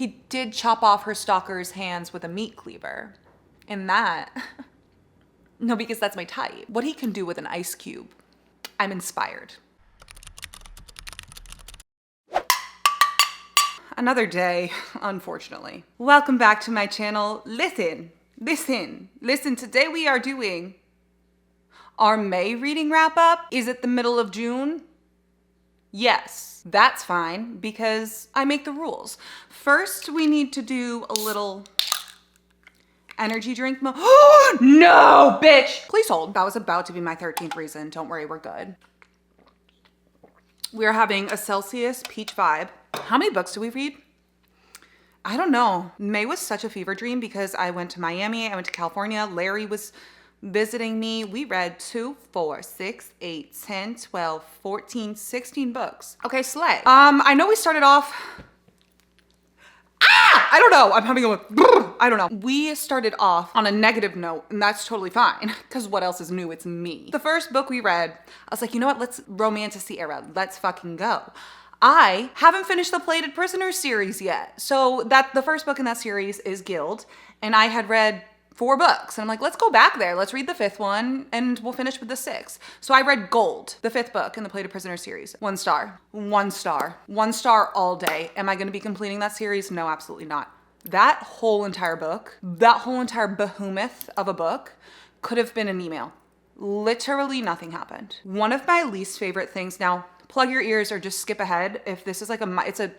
He did chop off her stalker's hands with a meat cleaver. And that, no, because that's my type. What he can do with an ice cube, I'm inspired. Another day, unfortunately. Welcome back to my channel. Listen. Today we are doing our May reading wrap up. Is it the middle of June? Yes, that's fine because I make the rules. First, we need to do a little energy drink. No, bitch! Please hold. That was about to be my 13th reason. Don't worry, we're good. We're having a Celsius peach vibe. How many books do we read? I don't know. May was such a fever dream because I went to Miami, I went to California, Larry was visiting me. We read 2, 4, 6, 8, 10, 12, 14, 16 books. Okay, slay. I know we started off, I don't know. I'm having I don't know. We started off on a negative note, and that's totally fine because what else is new? It's me. The first book we read, I was like, you know what? Let's romance the era. Let's fucking go. I haven't finished the Plated Prisoner series yet. So the first book in that series is Guild, and I had read 4 books. And I'm like, let's go back there. Let's read the 5th one and we'll finish with the 6th. So I read Gold, the 5th book in the Plated Prisoner series. 1 star. 1 star. 1 star all day. Am I gonna be completing that series? No, absolutely not. That whole entire book, that whole entire behemoth of a book could have been an email. Literally nothing happened. One of my least favorite things, now plug your ears or just skip ahead if this is like it's a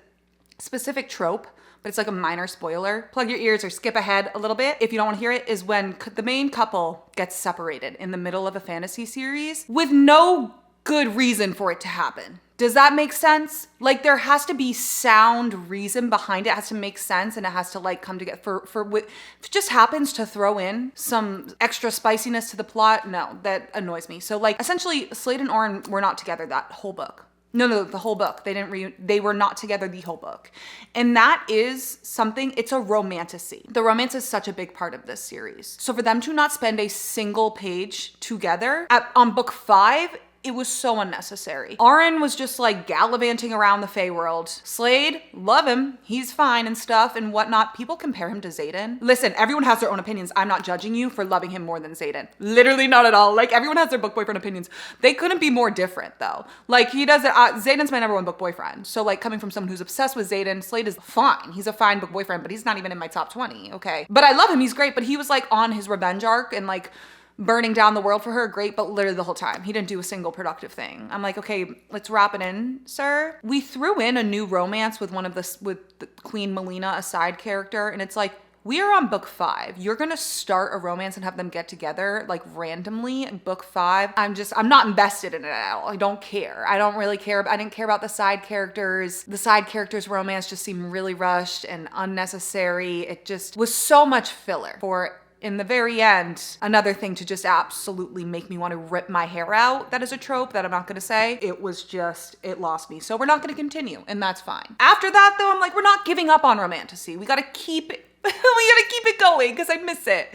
specific trope, but it's like a minor spoiler. Plug your ears or skip ahead a little bit if you don't want to hear it, is when the main couple gets separated in the middle of a fantasy series with no good reason for it to happen. Does that make sense? Like there has to be sound reason behind it. It has to make sense and it has to like come together if it just happens to throw in some extra spiciness to the plot. No, that annoys me. So like essentially Slade and Oren were not together that whole book. No, the whole book. They were not together the whole book. And that is something, it's a romantasy. The romance is such a big part of this series. So for them to not spend a single page together on book 5, it was so unnecessary. Oren was just like gallivanting around the Fae world. Slade, love him. He's fine and stuff and whatnot. People compare him to Xaden. Listen, everyone has their own opinions. I'm not judging you for loving him more than Xaden. Literally not at all. Like everyone has their book boyfriend opinions. They couldn't be more different though. Like he does it. Xaden's my #1 book boyfriend. So like coming from someone who's obsessed with Xaden, Slade is fine. He's a fine book boyfriend, but he's not even in my top 20. Okay. But I love him. He's great. But he was like on his revenge arc and like burning down the world for her, great, but literally the whole time. He didn't do a single productive thing. I'm like, okay, let's wrap it in, sir. We threw in a new romance with with the Queen Melina, a side character, and it's like, we are on book 5. You're gonna start a romance and have them get together like randomly in book 5. I'm not invested in it at all. I don't care. I don't really care. I didn't care about the side characters. The side characters' romance just seemed really rushed and unnecessary. It just was so much filler for, in the very end, another thing to just absolutely make me want to rip my hair out. That is a trope that I'm not gonna say. It lost me. So we're not gonna continue, and that's fine. After that though, I'm like, we're not giving up on romantasy. We gotta keep it. We gotta keep it going because I miss it.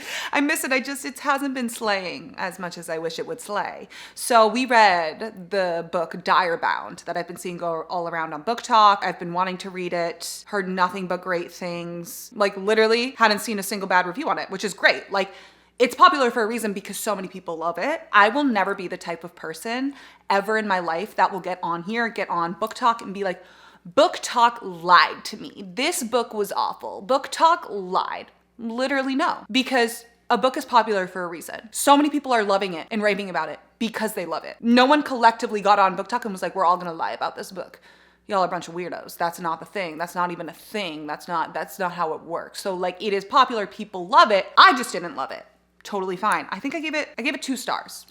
It hasn't been slaying as much as I wish it would slay. So we read the book Direbound that I've been seeing go all around on Book Talk. I've been wanting to read it, heard nothing but great things. Like literally hadn't seen a single bad review on it, which is great. Like it's popular for a reason because so many people love it. I will never be the type of person ever in my life that will get on Book Talk and be like, Book Talk lied to me. This book was awful. Book Talk lied. Literally no. Because a book is popular for a reason. So many people are loving it and raving about it because they love it. No one collectively got on Book Talk and was like, we're all gonna lie about this book. Y'all are a bunch of weirdos. That's not the thing. That's not even a thing. That's not how it works. So like it is popular, people love it. I just didn't love it. Totally fine. I think I gave it 2 stars.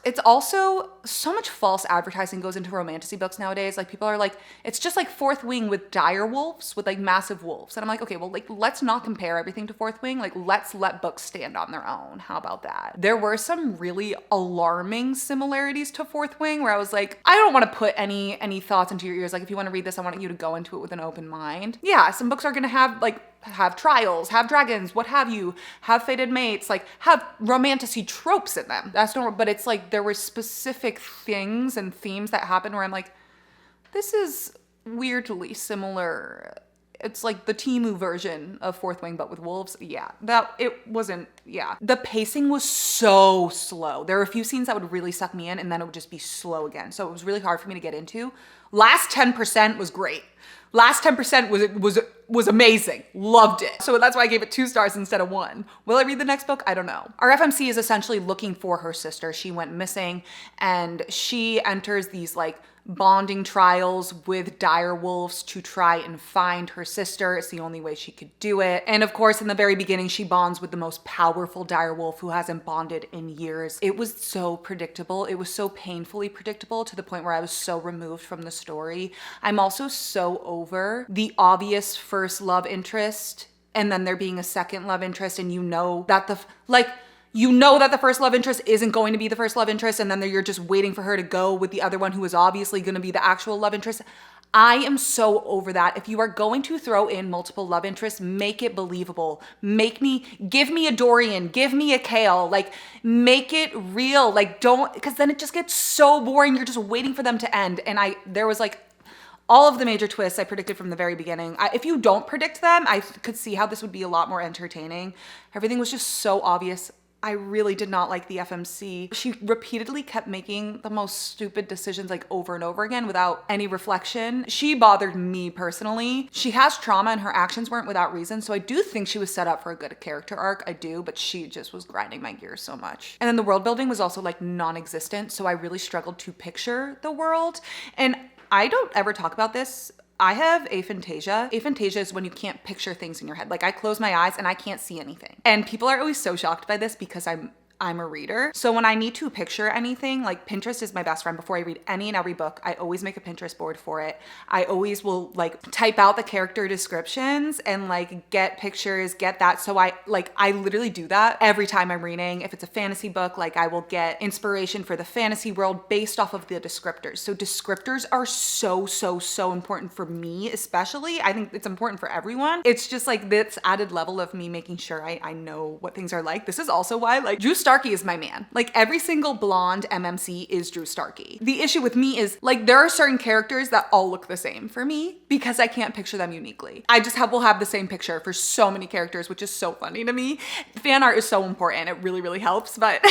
It's also so much false advertising goes into romantasy books nowadays. Like people are like, it's just like Fourth Wing with dire wolves, with like massive wolves. And I'm like, okay, well, like let's not compare everything to Fourth Wing. Like let's let books stand on their own. How about that? There were some really alarming similarities to Fourth Wing where I was like, I don't want to put any thoughts into your ears. Like if you want to read this, I want you to go into it with an open mind. Yeah, some books are gonna have trials, have dragons, what have you, have fated mates, like have romantasy tropes in them. That's normal, but it's like there were specific things and themes that happened where I'm like, this is weirdly similar It's like the Temu version of Fourth Wing, but with wolves. Yeah, that it wasn't. Yeah, the pacing was so slow. There were a few scenes that would really suck me in, and then it would just be slow again. So it was really hard for me to get into. Last 10% was great. Last 10% was amazing. Loved it. So that's why I gave it 2 stars instead of 1. Will I read the next book? I don't know. Our FMC is essentially looking for her sister. She went missing, and she enters these like bonding trials with dire wolves to try and find her sister. It's the only way she could do it. And of course, in the very beginning, she bonds with the most powerful dire wolf who hasn't bonded in years. It was so predictable. It was so painfully predictable to the point where I was so removed from the story. I'm also so over the obvious first love interest and then there being a second love interest, and you know that the first love interest isn't going to be the first love interest, and then you're just waiting for her to go with the other one who is obviously going to be the actual love interest. I am so over that. If you are going to throw in multiple love interests, make it believable. Give me a Dorian, give me a Kale, like make it real. Like don't, because then it just gets so boring. You're just waiting for them to end. And there was like, all of the major twists I predicted from the very beginning. If you don't predict them, I could see how this would be a lot more entertaining. Everything was just so obvious. I really did not like the FMC. She repeatedly kept making the most stupid decisions like over and over again without any reflection. She bothered me personally. She has trauma and her actions weren't without reason. So I do think she was set up for a good character arc. I do, but she just was grinding my gears so much. And then the world building was also like non-existent. So I really struggled to picture the world. And I don't ever talk about this. I have aphantasia. Aphantasia is when you can't picture things in your head. Like I close my eyes and I can't see anything. And people are always so shocked by this because I'm a reader. So when I need to picture anything, like Pinterest is my best friend. Before I read any and every book, I always make a Pinterest board for it. I always will like type out the character descriptions and like get pictures, get that. So I literally do that every time I'm reading. If it's a fantasy book, like I will get inspiration for the fantasy world based off of the descriptors. So descriptors are so important for me, especially. I think it's important for everyone. It's just like this added level of me making sure I know what things are like. This is also why like Drew Starkey is my man. Like every single blonde MMC is Drew Starkey. The issue with me is like there are certain characters that all look the same for me because I can't picture them uniquely. I just will have the same picture for so many characters, which is so funny to me. Fan art is so important. It really helps. But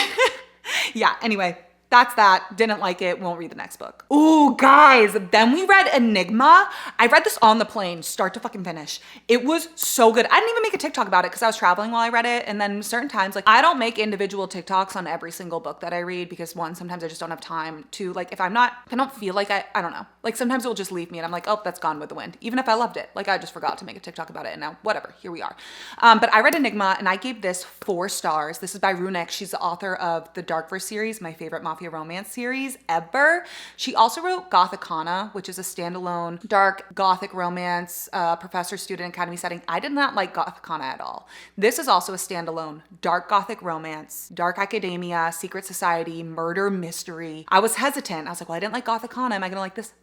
yeah, anyway. That's that. Didn't like it. Won't read the next book. Ooh, guys. Then we read Enigma. I read this on the plane, start to fucking finish. It was so good. I didn't even make a TikTok about it because I was traveling while I read it. And then certain times, like I don't make individual TikToks on every single book that I read because one, sometimes I just don't have time to like, if I don't feel like I don't know. Like sometimes it will just leave me and I'm like, oh, that's gone with the wind. Even if I loved it. Like I just forgot to make a TikTok about it and now whatever, here we are. But I read Enigma and I gave this 4 stars. This is by Runeck. She's the author of the Darkverse series, my favorite mafia romance series ever. She also wrote Gothicana, which is a standalone dark gothic romance, professor-student academy setting. I did not like Gothicana at all. This is also a standalone dark gothic romance, dark academia, secret society, murder mystery. I was hesitant. I was like, well, I didn't like Gothicana. Am I gonna like this?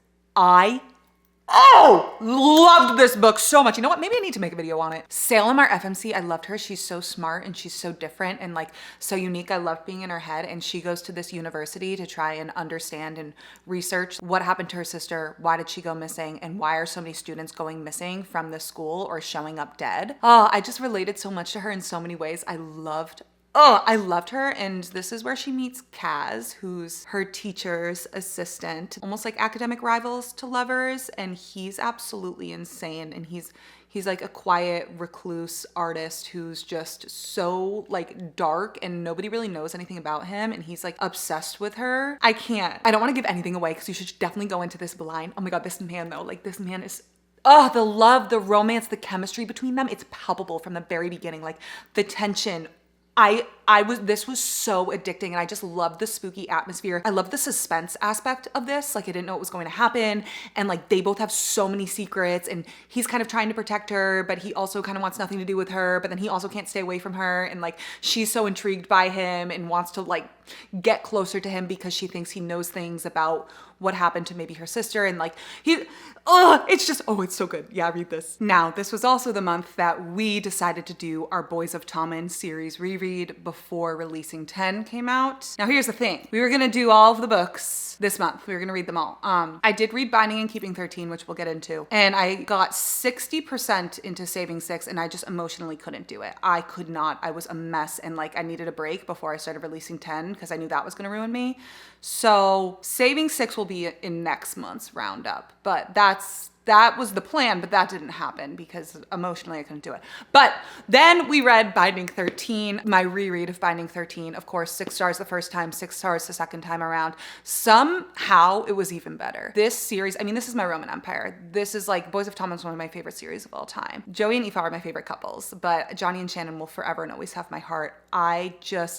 Loved this book so much. You know what? Maybe I need to make a video on it. Salem, our FMC, I loved her. She's so smart and she's so different and like so unique. I loved being in her head. And she goes to this university to try and understand and research what happened to her sister. Why did she go missing? And why are so many students going missing from this school or showing up dead? Oh, I just related so much to her in so many ways. I loved her. And this is where she meets Kaz, who's her teacher's assistant, almost like academic rivals to lovers. And he's absolutely insane. And he's like a quiet recluse artist who's just so like dark and nobody really knows anything about him. And he's like obsessed with her. I don't want to give anything away because you should definitely go into this blind. Oh my God, this man though, like this man is, the love, the romance, the chemistry between them. It's palpable from the very beginning. Like the tension. This was so addicting and I just loved the spooky atmosphere. I love the suspense aspect of this. Like I didn't know what was going to happen. And like they both have so many secrets and he's kind of trying to protect her, but he also kind of wants nothing to do with her, but then he also can't stay away from her. And like, she's so intrigued by him and wants to like get closer to him because she thinks he knows things about what happened to maybe her sister. And like oh, it's just, oh, it's so good. Yeah, read this. Now, this was also the month that we decided to do our Boys of Tommen series reread before Releasing 10 came out. Now, here's the thing. We were gonna do all of the books this month. We were gonna read them all. I did read Binding and Keeping 13, which we'll get into. And I got 60% into Saving 6 and I just emotionally couldn't do it. I could not. I was a mess and like I needed a break before I started Releasing 10 because I knew that was gonna ruin me. So Saving 6 will be in next month's roundup, but that was the plan, but that didn't happen because emotionally I couldn't do it. But then we read Binding 13, my reread of Binding 13. Of course, 6 stars the first time, 6 stars the second time around. Somehow it was even better. This series, I mean, this is my Roman Empire. This is like, Boys of Tommen is one of my favorite series of all time. Joey and Aoife are my favorite couples, but Johnny and Shannon will forever and always have my heart.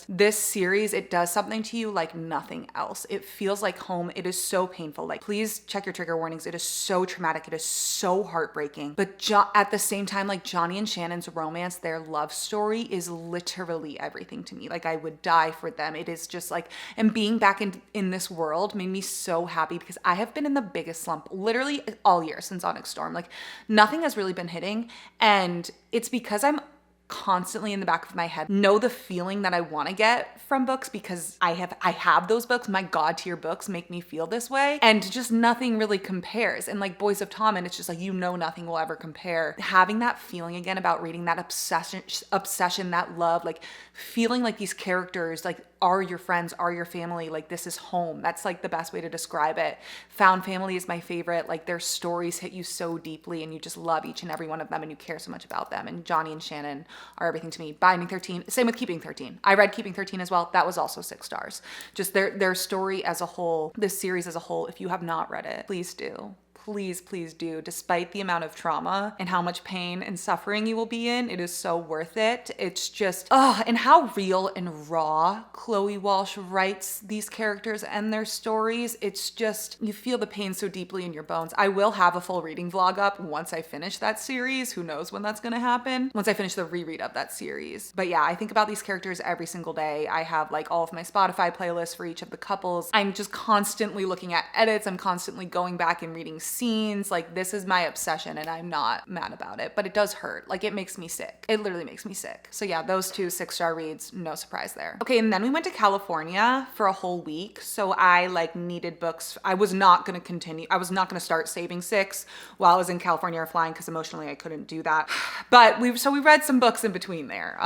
This series, it does something to you like nothing else. It feels like home. It is so painful. Like, please check your trigger warnings. It is so traumatic. It is so heartbreaking. But at the same time, like Johnny and Shannon's romance, their love story is literally everything to me. Like I would die for them. It is just like, and being back in this world made me so happy because I have been in the biggest slump literally all year since Onyx Storm. Like nothing has really been hitting. And it's because I'm constantly in the back of my head know the feeling that I want to get from books because I have those books. My God tier books make me feel this way and just nothing really compares. And like Boys of Tommen, it's just like, nothing will ever compare. Having that feeling again about reading, that obsession, that love, like feeling like these characters like are your friends, are your family, like this is home. That's like the best way to describe it. Found family is my favorite. Like their stories hit you so deeply and you just love each and every one of them and you care so much about them. And Johnny and Shannon are everything to me. Binding 13, same with Keeping 13. I read Keeping 13 as well. That was also 6 stars. Just their story as a whole, this series as a whole, if you have not read it, please do. Please do. Despite the amount of trauma and how much pain and suffering you will be in, it is so worth it. It's just, and how real and raw Chloe Walsh writes these characters and their stories. It's just, you feel the pain so deeply in your bones. I will have a full reading vlog up once I finish that series. Who knows when that's gonna happen? Once I finish the reread of that series. But yeah, I think about these characters every single day. I have like all of my Spotify playlists for each of the couples. I'm just constantly looking at edits. I'm constantly going back and reading scenes. Like this is my obsession and I'm not mad about it, but it does hurt. Like it makes me sick. It literally makes me sick. So yeah, those 2 6-star reads, no surprise there. Okay, and then we went to California for a whole week. So I like needed books. I was not gonna continue. I was not gonna start Saving 6 while I was in California or flying because emotionally I couldn't do that. But we read some books in between there.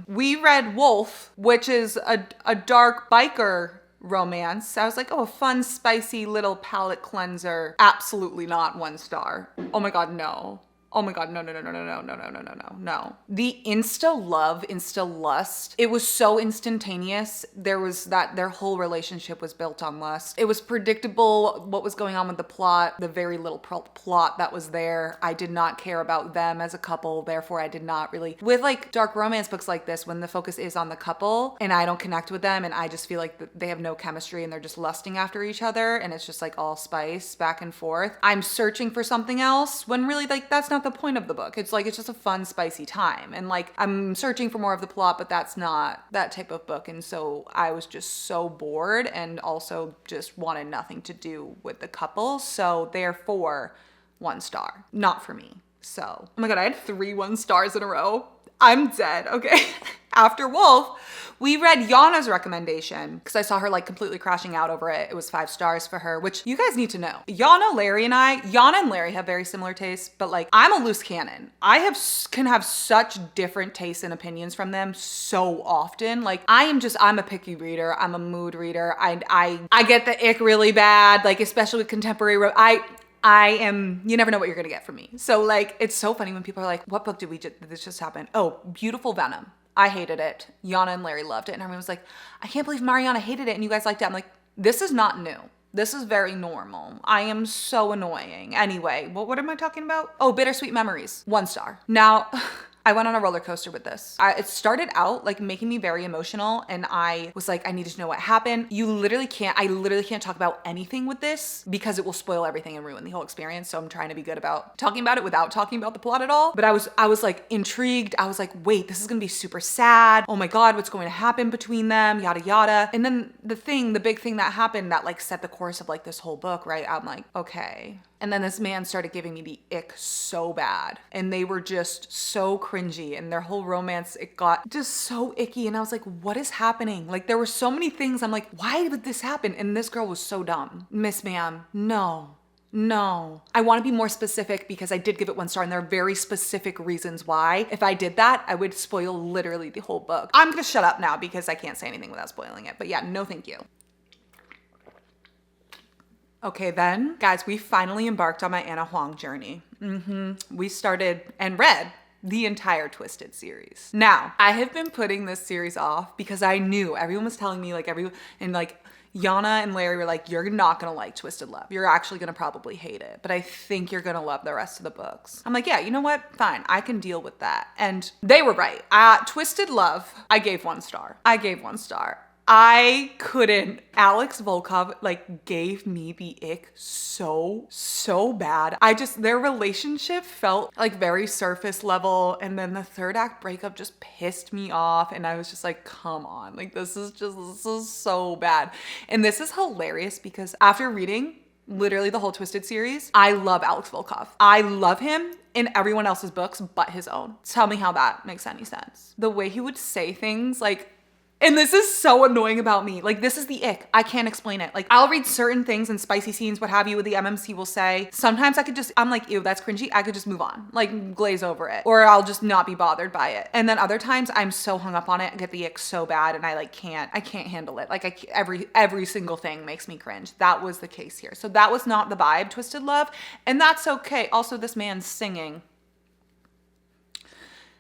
We read Wolf, which is a dark biker romance. I was like, oh, a fun, spicy little palate cleanser. Absolutely not 1 star. Oh my God, no. Oh my God, no. The insta love, insta lust, it was so instantaneous. There was that, their whole relationship was built on lust. It was predictable what was going on with the plot, the very little plot that was there. I did not care about them as a couple, therefore I did not really, with like dark romance books like this, when the focus is on the couple and I don't connect with them and I just feel like they have no chemistry and they're just lusting after each other and it's just like all spice back and forth. I'm searching for something else when really like that's not the point of the book. It's like, it's just a fun, spicy time. And like, I'm searching for more of the plot, but that's not that type of book. And so I was just so bored and also just wanted nothing to do with the couple. So therefore 1 star, not for me. So, oh my God, I had 3 1 stars in a row. I'm dead, okay? After Wolf, we read Yana's recommendation because I saw her like completely crashing out over it. It was 5 stars for her, which you guys need to know. Yana and Larry have very similar tastes, but like I'm a loose cannon. Can have such different tastes and opinions from them so often. Like I'm a picky reader. I'm a mood reader. I get the ick really bad, like especially with contemporary. You never know what you're gonna get from me. So like, it's so funny when people are like, what book did this just happen? Oh, Beautiful Venom. I hated it. Yana and Larry loved it. And everyone was like, I can't believe Mariana hated it and you guys liked it. I'm like, this is not new. This is very normal. I am so annoying. Anyway, what am I talking about? Oh, Bittersweet Memories. 1 star. Now, I went on a roller coaster with this. It started out like making me very emotional and I was like, I needed to know what happened. I literally can't talk about anything with this because it will spoil everything and ruin the whole experience. So I'm trying to be good about talking about it without talking about the plot at all. But I was like intrigued. I was like, wait, this is gonna be super sad. Oh my God, what's going to happen between them? Yada, yada. And then the big thing that happened that like set the course of like this whole book, right? I'm like, okay. And then this man started giving me the ick so bad. And they were just so cringy. And their whole romance, it got just so icky. And I was like, what is happening? Like, there were so many things. I'm like, why would this happen? And this girl was so dumb. Miss Ma'am, no. No. I want to be more specific because I did give it 1 star and there are very specific reasons why. If I did that, I would spoil literally the whole book. I'm going to shut up now because I can't say anything without spoiling it. But yeah, no thank you. Okay then, guys, we finally embarked on my Anna Huang journey. We started and read the entire Twisted series. Now, I have been putting this series off because I knew everyone was telling me Yana and Larry were like, you're not gonna like Twisted Love. You're actually gonna probably hate it, but I think you're gonna love the rest of the books. I'm like, yeah, you know what? Fine, I can deal with that. And they were right. Twisted Love, I gave 1 star. I couldn't. Alex Volkov gave me the ick so bad. Their relationship felt like very surface level. And then the 3rd act breakup just pissed me off. And I was just like, come on, this is so bad. And this is hilarious because after reading literally the whole Twisted series, I love Alex Volkov. I love him in everyone else's books but his own. Tell me how that makes any sense. The way he would say things and this is so annoying about me. This is the ick. I can't explain it. I'll read certain things and spicy scenes, what have you, what the MMC will say. Sometimes I'm like, ew, that's cringy. I could just move on, glaze over it. Or I'll just not be bothered by it. And then other times I'm so hung up on it and get the ick so bad and I can't handle it. Every single thing makes me cringe. That was the case here. So that was not the vibe, Twisted Love. And that's okay. Also, this man's singing.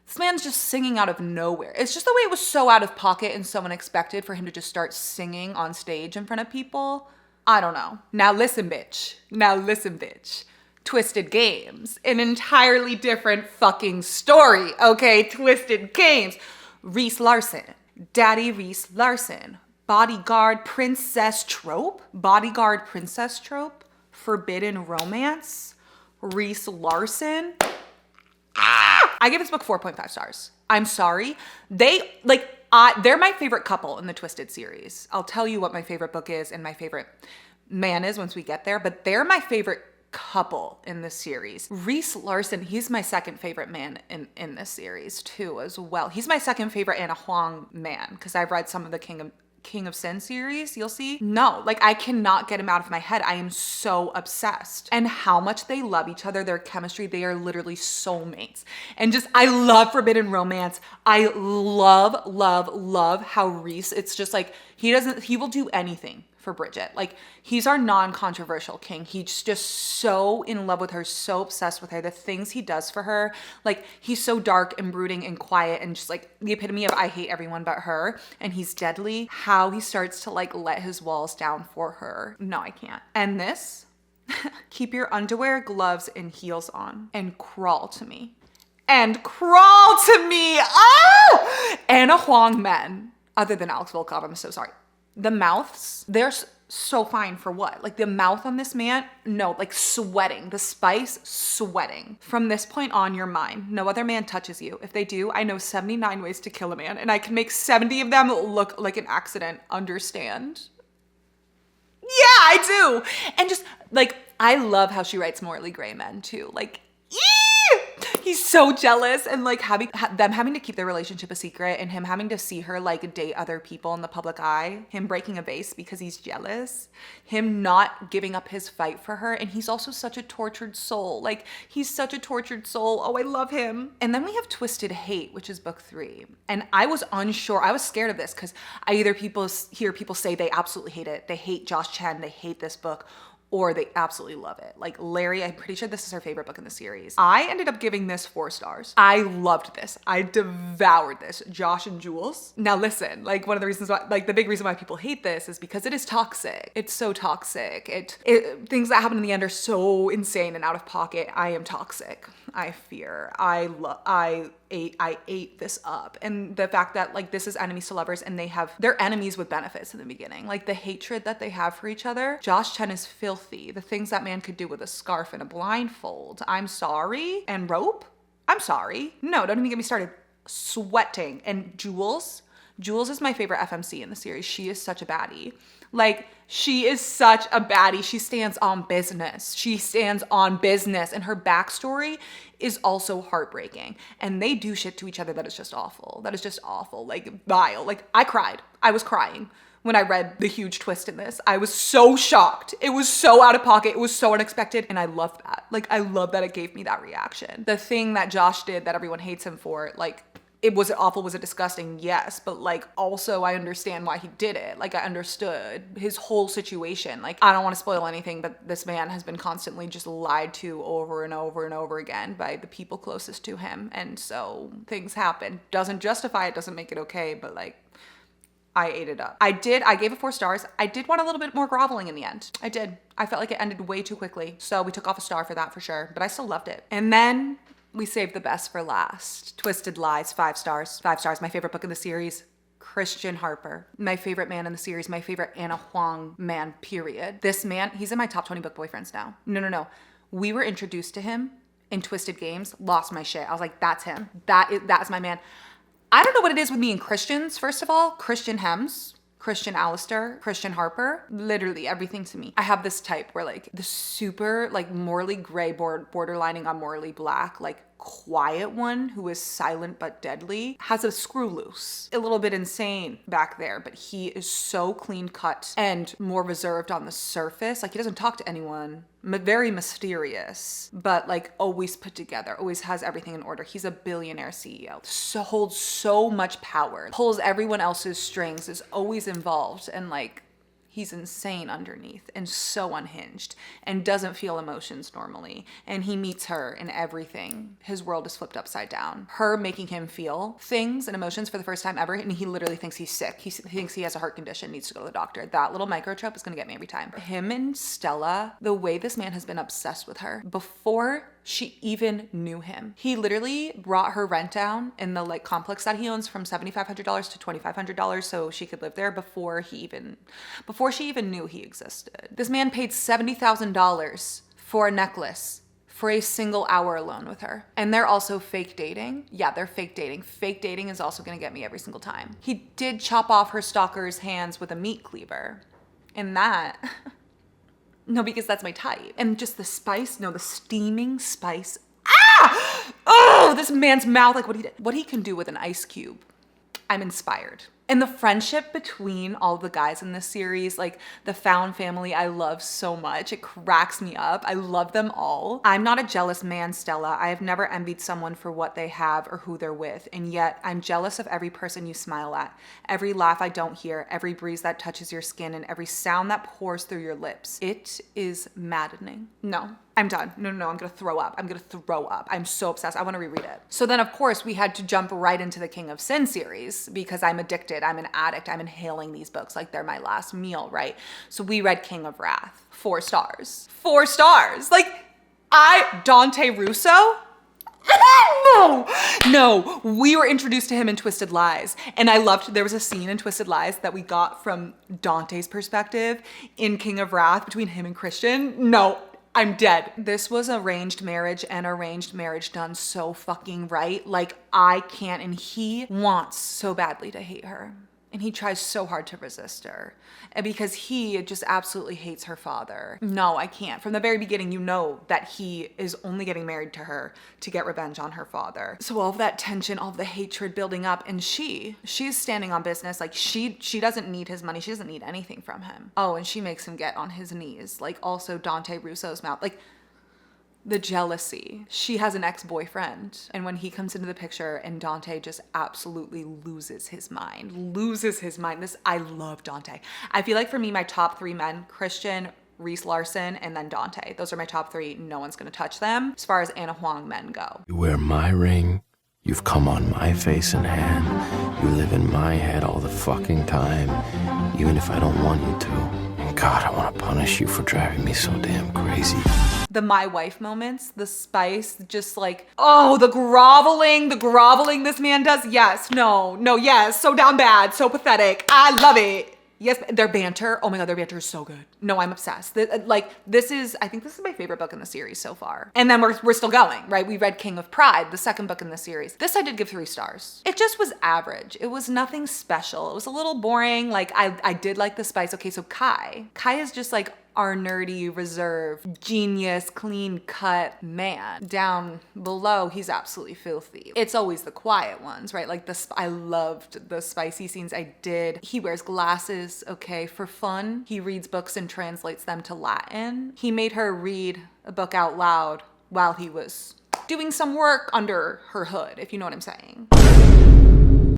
This man's just singing out of nowhere. It's just the way it was so out of pocket and so unexpected for him to just start singing on stage in front of people. I don't know. Now listen, bitch. Twisted Games. An entirely different fucking story, okay? Twisted Games. Reese Larson. Daddy Reese Larson. Bodyguard princess trope? Forbidden romance? Reese Larson? I give this book 4.5 stars. I'm sorry. They're my favorite couple in the Twisted series. I'll tell you what my favorite book is and my favorite man is once we get there, but they're my favorite couple in this series. Reese Larson, he's my 2nd favorite man in this series too as well. He's my 2nd favorite Anna Huang man because I've read some of the King of Sin series, you'll see. No, I cannot get him out of my head. I am so obsessed. And how much they love each other, their chemistry, they are literally soulmates. And I love forbidden romance. I love how Reese, it's just he will do anything for Bridget. He's our non-controversial king. He's just so in love with her, so obsessed with her. The things he does for her, he's so dark and brooding and quiet and just the epitome of I hate everyone but her. And he's deadly. How he starts to let his walls down for her. No, I can't. And this, keep your underwear, gloves, and heels on and crawl to me. Ah! Anna Huang men, other than Alex Volkov, I'm so sorry. The mouths, they're so fine for what? The mouth on this man, no, sweating, the spice, sweating. From this point on, you're mine. No other man touches you. If they do, I know 79 ways to kill a man, and I can make 70 of them look like an accident. Understand? Yeah, I do. And I love how she writes morally gray men too. He's so jealous and them having to keep their relationship a secret and him having to see her date other people in the public eye, him breaking a vase because he's jealous, him not giving up his fight for her. And he's also such a tortured soul. He's such a tortured soul. Oh, I love him. And then we have Twisted Hate, which is book 3. And I was unsure. I was scared of this because I either hear people say they absolutely hate it. They hate Josh Chen. They hate this book. Or they absolutely love it. Larry, I'm pretty sure this is her favorite book in the series. I ended up giving this 4 stars. I loved this. I devoured this. Josh and Jules. Now listen, one of the reasons why, the big reason why people hate this is because it is toxic. It's so toxic. Things that happen in the end are so insane and out of pocket. I am toxic. I fear. I ate this up. And the fact that this is enemies to lovers and they're enemies with benefits in the beginning. The hatred that they have for each other. Josh Chen is filthy. The things that man could do with a scarf and a blindfold. I'm sorry. And rope? I'm sorry. No, don't even get me started. Sweating. And Jules Jules is my favorite FMC in the series. She is such a baddie. Like, she is such a baddie. She stands on business. She stands on business. And her backstory is also heartbreaking. And they do shit to each other that is just awful. That is just awful. Like, vile. Like, I cried. I was crying when I read the huge twist in this. I was so shocked. It was so out of pocket. It was so unexpected. And I love that. Like, I love that it gave me that reaction. The thing that Josh did that everyone hates him for, like, was it awful? Was it disgusting? Yes. But like, also I understand why he did it. Like, I understood his whole situation. Like, I don't want to spoil anything, but this man has been constantly just lied to over and over and over again by the people closest to him. And so things happen. Doesn't justify it, doesn't make it okay, but like, I ate it up. I gave it 4 stars. I did want a little bit more groveling in the end. I did. I felt like it ended way too quickly. So we took off a star for that for sure, but I still loved it. And then we saved the best for last. Twisted Lies, 5 stars. 5 stars. My favorite book in the series, Christian Harper. My favorite man in the series, my favorite Anna Huang man, period. This man, he's in my top 20 book boyfriends now. No. We were introduced to him in Twisted Games, lost my shit. I was like, that's him. That's my man. I don't know what it is with me and Christians, first of all. Christian Hems, Christian Alistair, Christian Harper, literally everything to me. I have this type where like the super like morally gray borderlining on morally black, like quiet one who is silent but deadly, has a screw loose. A little bit insane back there, but he is so clean cut and more reserved on the surface. Like, he doesn't talk to anyone. Very mysterious, but like always put together, always has everything in order. He's a billionaire CEO, so holds so much power, pulls everyone else's strings, is always involved, and like, he's insane underneath and so unhinged and doesn't feel emotions normally. And he meets her and everything. His world is flipped upside down. Her making him feel things and emotions for the first time ever. And he literally thinks he's sick. He thinks he has a heart condition, needs to go to the doctor. That little microtrope is gonna get me every time. Him and Stella, the way this man has been obsessed with her before she even knew him. He literally brought her rent down in the like complex that he owns from $7,500 to $2,500 so she could live there before she even knew he existed. This man paid $70,000 for a necklace for a single hour alone with her. And they're also fake dating. Yeah, they're fake dating. Fake dating is also gonna get me every single time. He did chop off her stalker's hands with a meat cleaver. And that, no, because that's my type. And just the spice, no, the steaming spice. Ah! Oh, this man's mouth, like what he can do with an ice cube. I'm inspired. And the friendship between all the guys in this series, like the Found family, I love so much. It cracks me up. I love them all. I'm not a jealous man, Stella. I have never envied someone for what they have or who they're with. And yet I'm jealous of every person you smile at, every laugh I don't hear, every breeze that touches your skin, and every sound that pours through your lips. It is maddening. No. I'm done. No, I'm gonna throw up. I'm so obsessed. I wanna reread it. So then of course we had to jump right into the King of Sin series because I'm addicted, I'm an addict, I'm inhaling these books like they're my last meal, right? So we read King of Wrath, 4 stars. 4 stars. Like, Dante Russo? No, we were introduced to him in Twisted Lies. And I loved, there was a scene in Twisted Lies that we got from Dante's perspective in King of Wrath between him and Christian. No, I'm dead. This was arranged marriage and arranged marriage done so fucking right. Like, I can't, and he wants so badly to hate her. And he tries so hard to resist her. And because he just absolutely hates her father. No, I can't. From the very beginning, you know that he is only getting married to her to get revenge on her father. So all of that tension, all of the hatred building up, and she's standing on business. Like, she doesn't need his money. She doesn't need anything from him. Oh, and she makes him get on his knees. Like, also Dante Russo's mouth. Like, the jealousy. She has an ex-boyfriend. And when he comes into the picture and Dante just absolutely loses his mind. I love Dante. I feel like for me, my top 3 men, Christian, Reese Larson, and then Dante. Those are my top 3. No one's gonna touch them as far as Anna Huang men go. You wear my ring. You've come on my face and hand. You live in my head all the fucking time, even if I don't want you to. And God, I want to punish you for driving me so damn crazy. The my wife moments, the spice, just like, oh, the groveling this man does. Yes, no, yes, so down bad, so pathetic. I love it. Yes, their banter. Oh my God, their banter is so good. No, I'm obsessed. I think this is my favorite book in the series so far. And then we're still going, right? We read King of Pride, the second book in the series. This I did give 3 stars. It just was average. It was nothing special. It was a little boring. Like I did like the spice. Okay, so Kai is just like our nerdy, reserved, genius, clean cut man. Down below, he's absolutely filthy. It's always the quiet ones, right? Like I loved the spicy scenes. I did. He wears glasses, okay, for fun. He reads books and translates them to Latin. He made her read a book out loud while he was doing some work under her hood, if you know what I'm saying.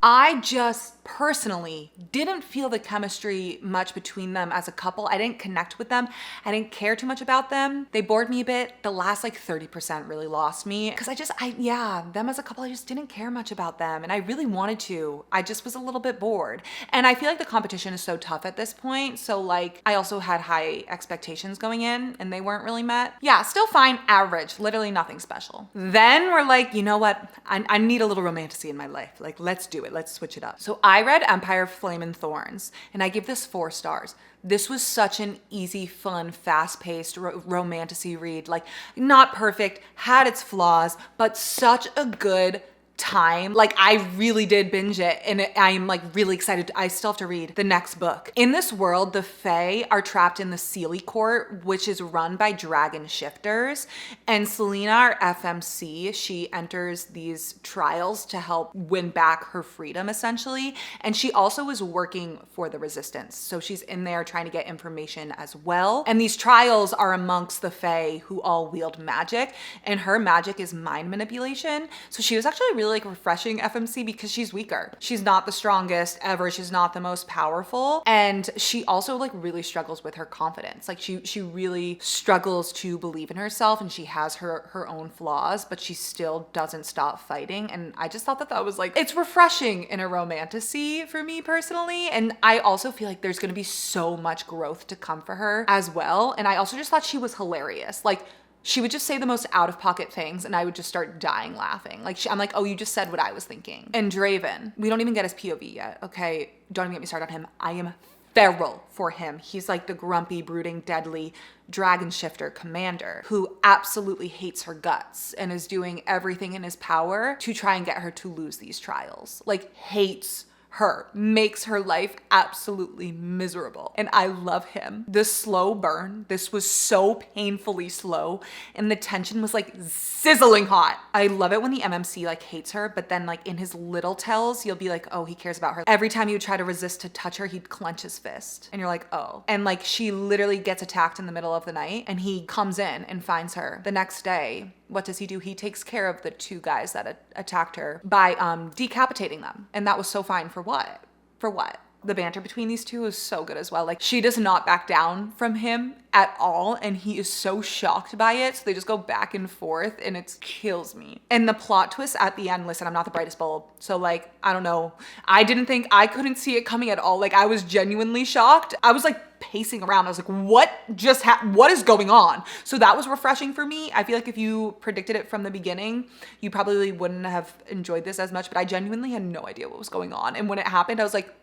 I just personally didn't feel the chemistry much between them as a couple. I didn't connect with them. I didn't care too much about them. They bored me a bit. The last like 30% really lost me because them as a couple, I just didn't care much about them. And I really wanted to. I just was a little bit bored. And I feel like the competition is so tough at this point. So like I also had high expectations going in and they weren't really met. Yeah, still fine, average, literally nothing special. Then we're like, you know what? I need a little romantasy in my life. Like, let's do it. Let's switch it up. So I read Empire of Flame and Thorns and I give this 4 stars. This was such an easy, fun, fast-paced romantasy read. Like, not perfect, had its flaws, but such a good time. Like, I really did binge it and I'm like really excited. I still have to read the next book. In this world, the Fae are trapped in the Seelie Court, which is run by dragon shifters. And Selena, our FMC, she enters these trials to help win back her freedom, essentially. And she also is working for the resistance. So she's in there trying to get information as well. And these trials are amongst the Fae who all wield magic. And her magic is mind manipulation. So she was actually really like refreshing FMC because she's weaker. She's not the strongest ever. She's not the most powerful. And she also like really struggles with her confidence. Like she really struggles to believe in herself and she has her own flaws, but she still doesn't stop fighting. And I just thought that was like, it's refreshing in a romantasy for me personally. And I also feel like there's going to be so much growth to come for her as well. And I also just thought she was hilarious. Like, she would just say the most out-of-pocket things and I would just start dying laughing. Like, I'm like, oh, you just said what I was thinking. And Draven, we don't even get his POV yet, okay? Don't even get me started on him. I am feral for him. He's like the grumpy, brooding, deadly dragon shifter commander who absolutely hates her guts and is doing everything in his power to try and get her to lose these trials. Like, hates her, makes her life absolutely miserable. And I love him. The slow burn, this was so painfully slow and the tension was like sizzling hot. I love it when the MMC like hates her, but then like in his little tells, you'll be like, oh, he cares about her. Every time you try to resist to touch her, he'd clench his fist. And you're like, oh. And like she literally gets attacked in the middle of the night and he comes in and finds her. The next day, what does he do? He takes care of the 2 guys that attacked her by decapitating them. And that was so fine for what? For what? The banter between these two is so good as well. Like, she does not back down from him at all and he is so shocked by it. So they just go back and forth and it kills me. And the plot twist at the end, listen, I'm not the brightest bulb. So like, I don't know. I couldn't see it coming at all. Like, I was genuinely shocked. I was like pacing around. I was like, what is going on? So that was refreshing for me. I feel like if you predicted it from the beginning, you probably wouldn't have enjoyed this as much, but I genuinely had no idea what was going on. And when it happened, I was like,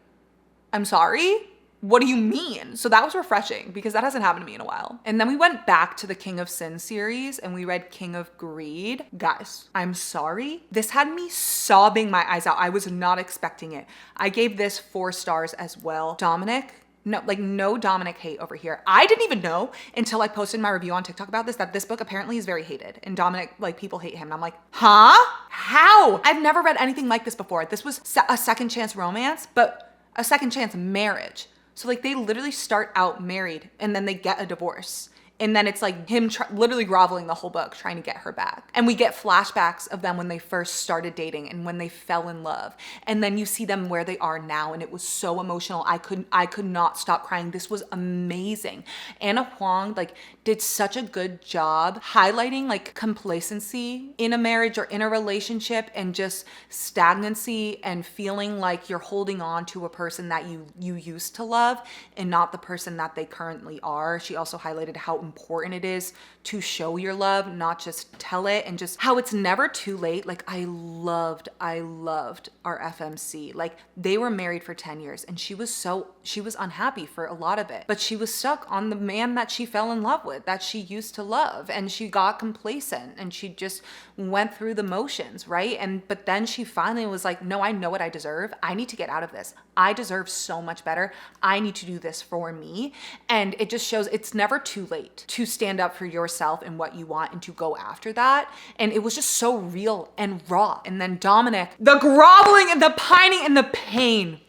I'm sorry? What do you mean? So that was refreshing because that hasn't happened to me in a while. And then we went back to the King of Sin series and we read King of Greed. Guys, I'm sorry. This had me sobbing my eyes out. I was not expecting it. I gave this 4 stars as well. Dominic, no Dominic hate over here. I didn't even know until I posted my review on TikTok about this, that this book apparently is very hated and Dominic, like, people hate him. And I'm like, huh? How? I've never read anything like this before. This was a second chance romance, but a second chance marriage. So like they literally start out married and then they get a divorce. And then it's like him literally groveling the whole book, trying to get her back. And we get flashbacks of them when they first started dating and when they fell in love. And then you see them where they are now. And it was so emotional. I could not stop crying. This was amazing. Anna Huang like did such a good job highlighting like complacency in a marriage or in a relationship and just stagnancy and feeling like you're holding on to a person that you used to love and not the person that they currently are. She also highlighted how important it is to show your love, not just tell it, and just how it's never too late. Like I loved our FMC. Like they were married for 10 years and she was unhappy for a lot of it, but she was stuck on the man that she fell in love with, that she used to love, and she got complacent and she just went through the motions, right? But then she finally was like, no, I know what I deserve. I need to get out of this. I deserve so much better. I need to do this for me. And it just shows it's never too late to stand up for yourself and what you want and to go after that. And it was just so real and raw. And then Dominic, the groveling and the pining and the pain,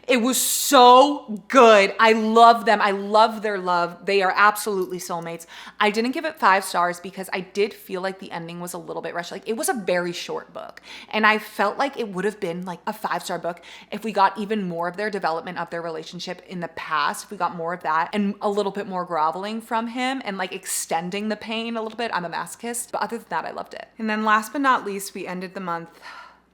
it was so good. I love them. I love their love. They are absolutely soulmates. I didn't give it 5 stars because I did feel like the ending was a little bit rushed. Like it was a very short book. And I felt like it would have been like a 5-star book if we got even more of their development of their relationship in the past, if we got more of that and a little bit more groveling from him and like extending the pain a little bit. I'm a masochist, but other than that, I loved it. And then last but not least, we ended the month.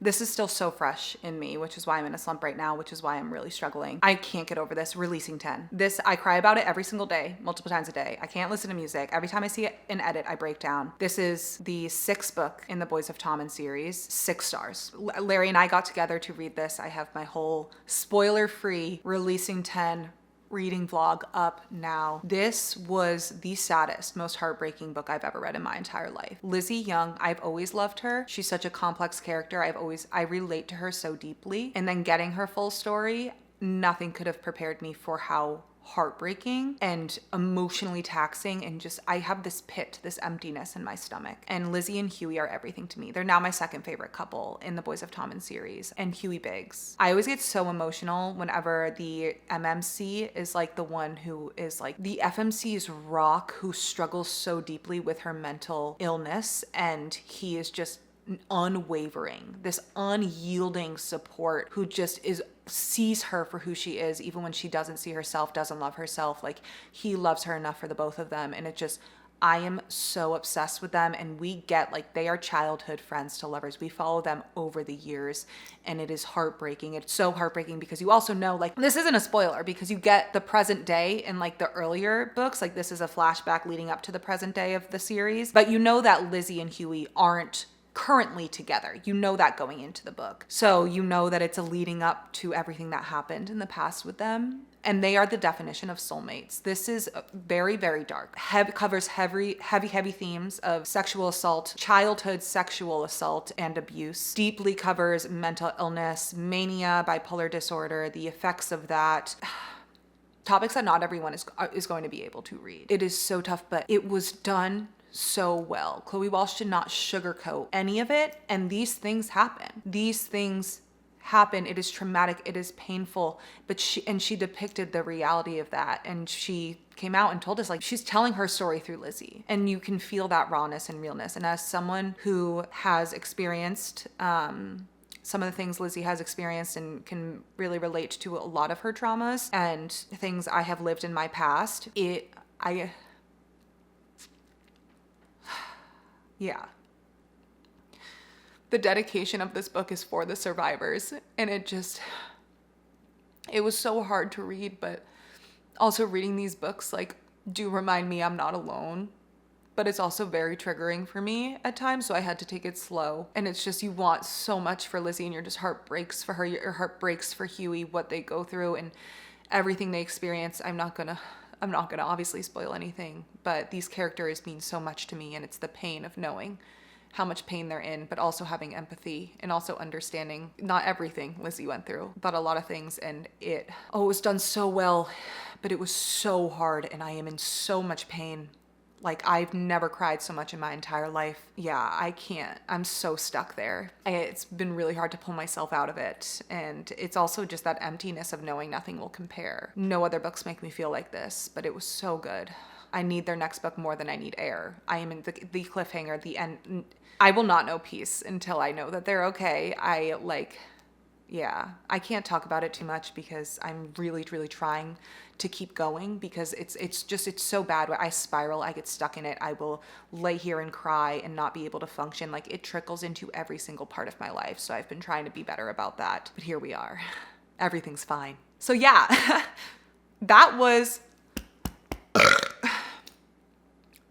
This is still so fresh in me, which is why I'm in a slump right now, which is why I'm really struggling. I can't get over this, Releasing 10. This, I cry about it every single day, multiple times a day. I can't listen to music. Every time I see an edit, I break down. This is the 6th book in the Boys of Tommen series, 6 stars. Larry and I got together to read this. I have my whole spoiler-free Releasing 10 reading vlog up now. This was the saddest, most heartbreaking book I've ever read in my entire life. Lizzie Young, I've always loved her. She's such a complex character. I relate to her so deeply. And then getting her full story, nothing could have prepared me for how heartbreaking and emotionally taxing, and just I have this pit, this emptiness in my stomach. And Lizzie and Huey are everything to me. They're now my 2nd favorite couple in the Boys of Tommen series, and Huey Biggs. I always get so emotional whenever the MMC is like the one who is like the FMC's rock, who struggles so deeply with her mental illness, and he is just unwavering, this unyielding support, who just sees her for who she is, even when she doesn't see herself, doesn't love herself. Like he loves her enough for the both of them. And it just, I am so obsessed with them, and we get like, they are childhood friends to lovers. We follow them over the years, and it is heartbreaking. It's so heartbreaking because you also know, like, this isn't a spoiler because you get the present day in like the earlier books. Like this is a flashback leading up to the present day of the series, but you know that Lizzie and Huey aren't currently together. You know that going into the book. So you know that it's a leading up to everything that happened in the past with them. And they are the definition of soulmates. This is very, very dark. Covers heavy themes of sexual assault, childhood sexual assault and abuse. Deeply covers mental illness, mania, bipolar disorder, the effects of that. Topics that not everyone is going to be able to read. It is so tough, but it was done so well. Chloe Walsh did not sugarcoat any of it, and these things happen. These things happen. It is traumatic, it is painful, but she depicted the reality of that, and she came out and told us, like, she's telling her story through Lizzie, and you can feel that rawness and realness. And as someone who has experienced some of the things Lizzie has experienced and can really relate to a lot of her traumas and things I have lived in my past, yeah. The dedication of this book is for the survivors, and it was so hard to read, but also reading these books like do remind me I'm not alone, but it's also very triggering for me at times, so I had to take it slow. And it's just, you want so much for Lizzie, and your just heart breaks for her, your heart breaks for Huey, what they go through and everything they experience. I'm not gonna obviously spoil anything, but these characters mean so much to me, and it's the pain of knowing how much pain they're in, but also having empathy and also understanding not everything Lizzie went through, but a lot of things. And it was done so well, but it was so hard, and I am in so much pain. Like, I've never cried so much in my entire life. Yeah, I can't. I'm so stuck there. It's been really hard to pull myself out of it. And it's also just that emptiness of knowing nothing will compare. No other books make me feel like this, but it was so good. I need their next book more than I need air. I am in the cliffhanger, the end. I will not know peace until I know that they're okay. I can't talk about it too much because I'm really, really trying to keep going, because it's so bad. I spiral, I get stuck in it. I will lay here and cry and not be able to function. Like, it trickles into every single part of my life. So I've been trying to be better about that, but here we are. Everything's fine. So yeah, that was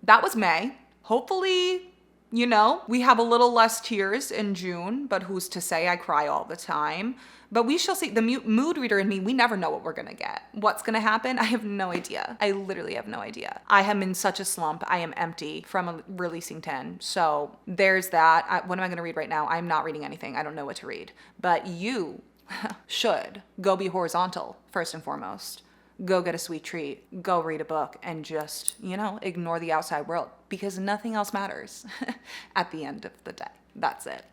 that was May. Hopefully, you know, we have a little less tears in June, but who's to say? I cry all the time. But we shall see. The mood reader in me, we never know what we're gonna get. What's gonna happen? I have no idea. I literally have no idea. I am in such a slump. I am empty from releasing 10. So there's that. What am I gonna read right now? I'm not reading anything. I don't know what to read. But you should go be horizontal, first and foremost. Go get a sweet treat, go read a book, and just, you know, ignore the outside world because nothing else matters at the end of the day. That's it.